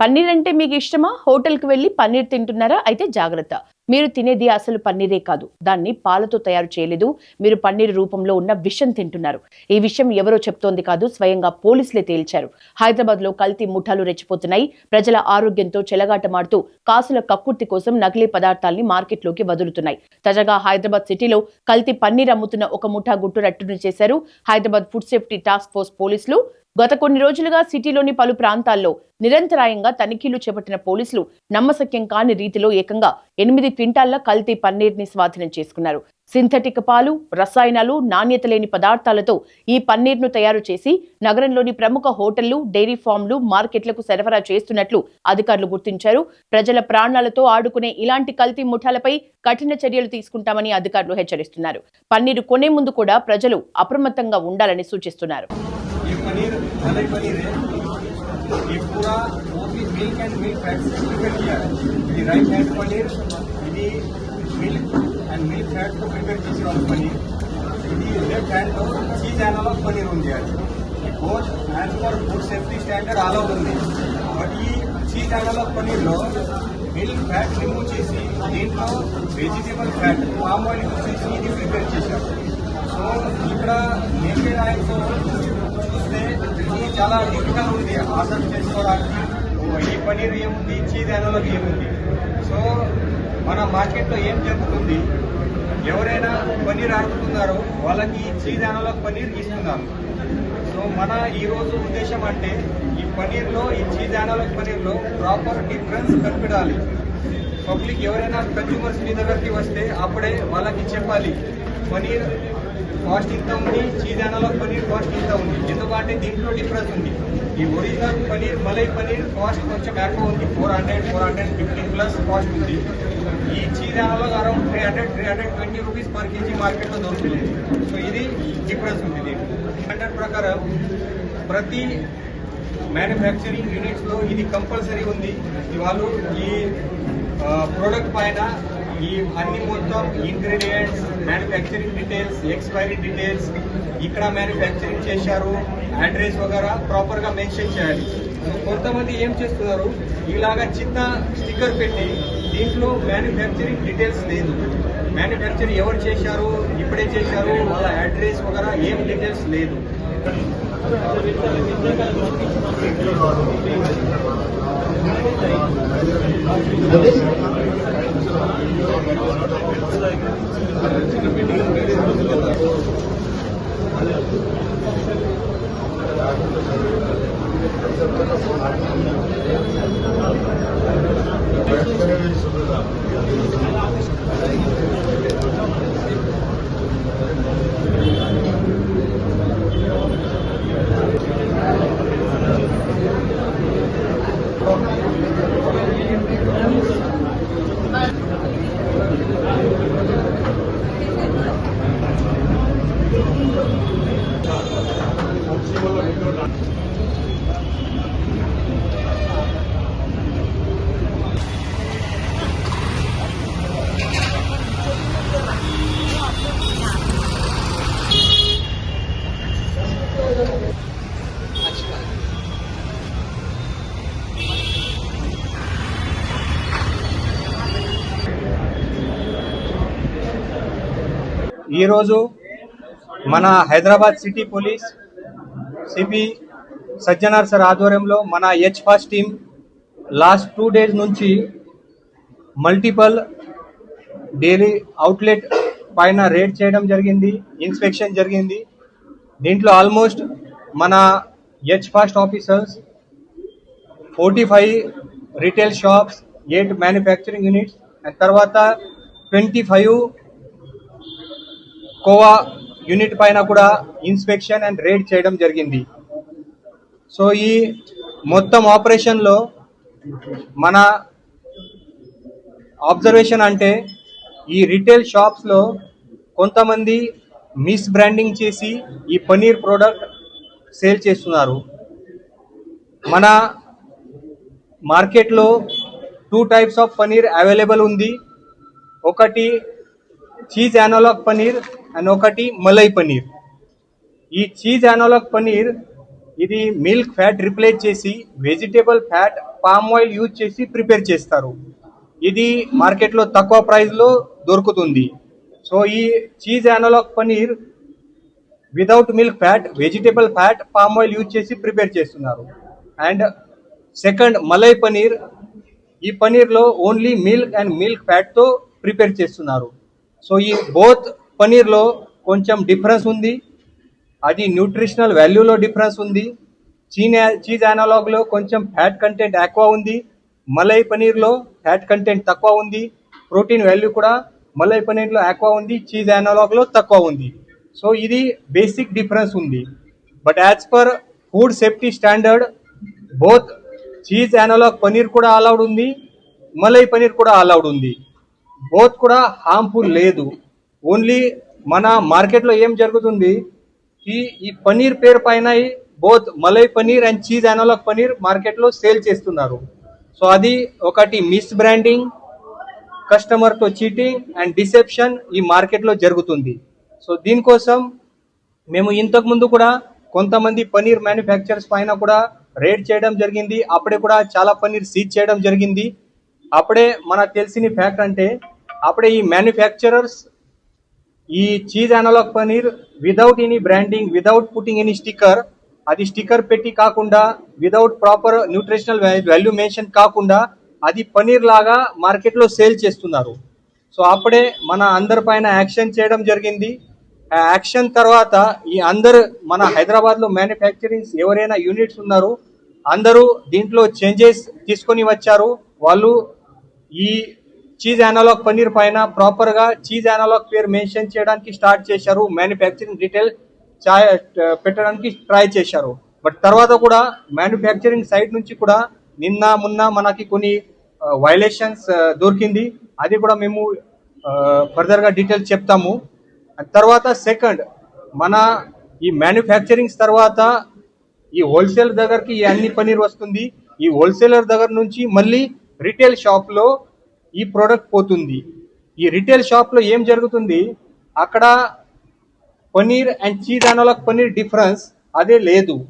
పన్నీర్ అంటే మీకు ఇష్టమా? హోటల్కి వెళ్ళి పన్నీర్ తింటున్నారా? అయితే జాగ్రత్త. మీరు తినేది అసలు పన్నీరే కాదు. దాన్ని పాలతో తయారు చేయలేదు. మీరు పన్నీర్ రూపంలో ఉన్న విషం తింటున్నారు. ఈ విషయం ఎవరో చెప్తోంది కాదు, స్వయంగా పోలీసులే తేల్చారు. హైదరాబాద్లో కల్తీ ముఠాలు రెచ్చిపోతున్నాయి. ప్రజల ఆరోగ్యంతో చెలగాటమాడుతూ కాసుల కక్కుర్తి కోసం నకిలీ పదార్థాల్ని మార్కెట్లోకి వదులుతున్నాయి. తాజాగా హైదరాబాద్ సిటీలో కల్తీ పన్నీర్ అమ్ముతున్న ఒక ముఠా గుట్టు రట్టును చేశారు Hyderabad food safety task force పోలీసులు. గత కొన్ని రోజులుగా సిటీలోని పలు ప్రాంతాల్లో నిరంతరాయంగా తనిఖీలు చేపట్టిన పోలీసులు నమ్మశక్యం కాని రీతిలో ఏకంగా 8 క్వింటాళ్ల కల్తీ పన్నీర్ ని స్వాధీనం చేసుకున్నారు. సింథటిక్ పాలు, రసాయనాలు, నాణ్యత లేని పదార్థాలతో ఈ పన్నీర్ ను తయారు చేసి నగరంలోని ప్రముఖ హోటళ్లు, డైరీ ఫామ్లు, మార్కెట్లకు సరఫరా చేస్తున్నట్లు అధికారులు గుర్తించారు. ప్రజల ప్రాణాలతో ఆడుకునే ఇలాంటి కల్తీ ముఠాలపై కఠిన చర్యలు తీసుకుంటామని అధికారులు హెచ్చరిస్తున్నారు. పన్నీరు కొనే ముందు కూడా ప్రజలు అప్రమత్తంగా ఉండాలని సూచిస్తున్నారు. ये पनीर मलाई पनीर है, ये पूरा वो भी मिल्क एंड मिल्क फैट से प्रिपेयर किया है. ये राइस एंड पनीर ఇది మిల్క్ అండ్ మిల్క్ ఫ్యాట్ తో ప్రిపేర్ చేసిన పనీర్. ఇది లెఫ్ట్ హ్యాండ్ లో చీజ్ అనలాగ్ పనీర్ ఉంది. అది both as per food safety standard allow ఉంది. బట్ ఈ చీజ్ అనలాగ్ పనీర్ లో మిల్క్ ఫ్యాట్ రిమూవ్ చేసి దీంట్లో vegetable fat palm oil use చేసి ఇది ప్రిపేర్ చేశారు. సో ఇక్కడ నేకెడ్ ఆయిల్ తో చూస్తే ఇది చాలా డిఫికల్ట్ ఉంది ఆర్డర్ చేసుకోవడానికి. ఈ పనీర్ ఏముంది, చీజ్ అనలాగ్ ఏముంది. సో మన మార్కెట్లో ఏం జరుగుతుంది, ఎవరైనా పనీర్ అడుగుతున్నారో వాళ్ళకి చీజ్ అనలాగ్ పనీర్ ఇస్తున్నారు. సో మన ఈరోజు ఉద్దేశం అంటే ఈ పనీర్లో, ఈ చీజ్ అనలాగ్ పనీర్లో ప్రాపర్ డిఫరెన్స్ కనిపెడాలి. పబ్లిక్ ఎవరైనా కన్స్యూమర్స్ మీ దగ్గరికి వస్తే అప్పుడే వాళ్ళకి చెప్పాలి పనీర్ కాస్ట్ ఇంత ఉంది, చీజ్ అనలాగ్ పనీర్ కాస్ట్ ఇంత ఉంది. ఎందుకంటే దీంట్లో డిఫరెన్స్ ఉంది. ఈ ఒరిజినల్ పనీర్, మలై పనీర్ కాస్ట్ కొంచెం ఎక్కువ ఉంది, 450 ప్లస్ కాస్ట్ ఉంది. ఈ cheese analogue around 320 rupees per KG మార్కెట్లో దొరుకుతుంది. సో ఇది డిఫరెన్స్ ఉంది. దీంట్లో స్టాండర్డ్ ప్రకారం ప్రతి మ్యానుఫ్యాక్చరింగ్ యూనిట్స్ లో ఇది కంపల్సరీ ఉంది. వాళ్ళు ఈ ప్రోడక్ట్ పైన ఈ అన్ని మొత్తం ingredients, manufacturing details, expiry details, ఇక్కడ మ్యానుఫ్యాక్చరింగ్ చేశారు, అడ్రస్ వగేరా ప్రాపర్ గా మెన్షన్ చేయాలి. కొంతమంది ఏం చేస్తున్నారు, ఇలాగా చిన్న స్టిక్కర్ పెట్టి దీంట్లో మ్యానుఫ్యాక్చరింగ్ డీటెయిల్స్ లేదు, మ్యానుఫ్యాక్చర్ ఎవరు చేశారు, ఇప్పుడే చేశారు, వాళ్ళ అడ్రస్ వగేరా ఏం డీటెయిల్స్ లేదు. ఈరోజు మన Hyderabad city police CP Sajjanar sir ఆధ్వర్యంలో మన H-Fast టీమ్ లాస్ట్ 2 days నుంచి మల్టిపల్ డైరీ అవుట్లెట్ పైన రేడ్ చేయడం జరిగింది, ఇన్స్పెక్షన్ జరిగింది. దీంట్లో ఆల్మోస్ట్ మన H-Fast officers 45 retail shops, 8 manufacturing units and తర్వాత 25 కోవా యూనిట్ పైన కూడా ఇన్స్పెక్షన్ అండ్ రేడ్ చేయడం జరిగింది. సో ఈ మొత్తం ఆపరేషన్లో మన అబ్జర్వేషన్ అంటే ఈ రిటైల్ షాప్స్లో కొంతమంది మిస్ బ్రాండింగ్ చేసి ఈ పనీర్ ప్రోడక్ట్ సేల్ చేస్తున్నారు. మన మార్కెట్లో 2 types ఆఫ్ పనీర్ అవైలబుల్ ఉంది. ఒకటి చీజ్ అనలాగ్ పనీర్ అండ్ ఒకటి మలై పనీర్. ఈ చీజ్ అనలాగ్ పనీర్ ఇది మిల్క్ ఫ్యాట్ రిప్లేస్ చేసి vegetable fat palm oil use చేసి ప్రిపేర్ చేస్తారు. ఇది మార్కెట్లో తక్కువ ప్రైస్లో దొరుకుతుంది. సో ఈ cheese analogue paneer without milk fat, vegetable fat, palm oil use చేసి ప్రిపేర్ చేస్తున్నారు. అండ్ సెకండ్ మలై పనీర్, ఈ పనీర్లో ఓన్లీ మిల్క్ అండ్ మిల్క్ ఫ్యాట్తో ప్రిపేర్ చేస్తున్నారు. సో ఈ బోత్ పనీర్లో కొంచెం డిఫరెన్స్ ఉంది, అది న్యూట్రిషనల్ వాల్యూలో డిఫరెన్స్ ఉంది. చీజ్ అనలాగ్లో కొంచెం ఫ్యాట్ కంటెంట్ ఎక్కువ ఉంది, మలై పనీర్లో ఫ్యాట్ కంటెంట్ తక్కువ ఉంది. ప్రోటీన్ వాల్యూ కూడా మలై పనీర్లో ఎక్కువ ఉంది, చీజ్ అనలాగ్లో తక్కువ ఉంది. సో ఇది బేసిక్ డిఫరెన్స్ ఉంది. But as per food safety standard both cheese analogue paneer కూడా అలౌడ్ ఉంది, మలై పనీర్ కూడా అలౌడ్ ఉంది. బోత్ కూడా హార్మ్ఫుల్ లేదు. ఓన్లీ మన మార్కెట్లో ఏం జరుగుతుంది, ఈ పనీర్ పేరు పైన both malai paneer and cheese analogue paneer మార్కెట్లో సేల్ చేస్తున్నారు. సో అది ఒకటి మిస్ బ్రాండింగ్, కస్టమర్తో చీటింగ్ అండ్ డిసెప్షన్ ఈ మార్కెట్లో జరుగుతుంది. సో దీనికోసం మేము ఇంతకుముందు కూడా కొంతమంది పనీర్ మ్యానుఫ్యాక్చరర్స్ పైన కూడా రేడ్ చేయడం జరిగింది. అప్పుడే కూడా చాలా పనీర్ సీజ్ చేయడం జరిగింది. అప్పుడే మనకు తెలిసిన ఫ్యాక్ట్ అంటే అప్పుడే ఈ మ్యానుఫ్యాక్చరర్స్ ఈ cheese analogue paneer without any branding, without putting any sticker, అది స్టిక్కర్ పెట్టి కాకుండా, without proper nutritional value mention కాకుండా అది పనీర్ లాగా మార్కెట్లో సేల్ చేస్తున్నారు. సో అప్పుడే మన అందరి పైన యాక్షన్ చేయడం జరిగింది. ఆ యాక్షన్ తర్వాత ఈ అందరు మన హైదరాబాద్లో మ్యానుఫ్యాక్చరింగ్ ఎవరైనా యూనిట్స్ ఉన్నారు అందరూ దీంట్లో చేంజెస్ తీసుకొని వచ్చారు. వాళ్ళు ఈ చీజ్ అనలాగ్ పనీర్ పైన ప్రాపర్గా చీజ్ అనలాగ్ పేరు మెన్షన్ చేయడానికి స్టార్ట్ చేశారు, మ్యానుఫ్యాక్చరింగ్ డీటెయిల్ పెట్టడానికి ట్రై చేశారు. బట్ తర్వాత కూడా మ్యానుఫ్యాక్చరింగ్ సైడ్ నుంచి కూడా మొన్న మనకి కొన్ని వైలేషన్స్ దొరికింది. అది కూడా మేము ఫర్దర్గా డీటెయిల్స్ చెప్తాము. తర్వాత సెకండ్, మన ఈ మ్యానుఫ్యాక్చరింగ్స్ తర్వాత ఈ హోల్సేల్ దగ్గరికి ఈ అన్ని పనీర్ వస్తుంది. ఈ హోల్సేలర్ దగ్గర నుంచి మళ్ళీ రిటైల్ షాప్లో ఈ ప్రోడక్ట్ పోతుంది. ఈ రిటైల్ షాప్లో ఏం జరుగుతుంది, అక్కడ paneer and cheese analogue paneer difference అదే లేదు.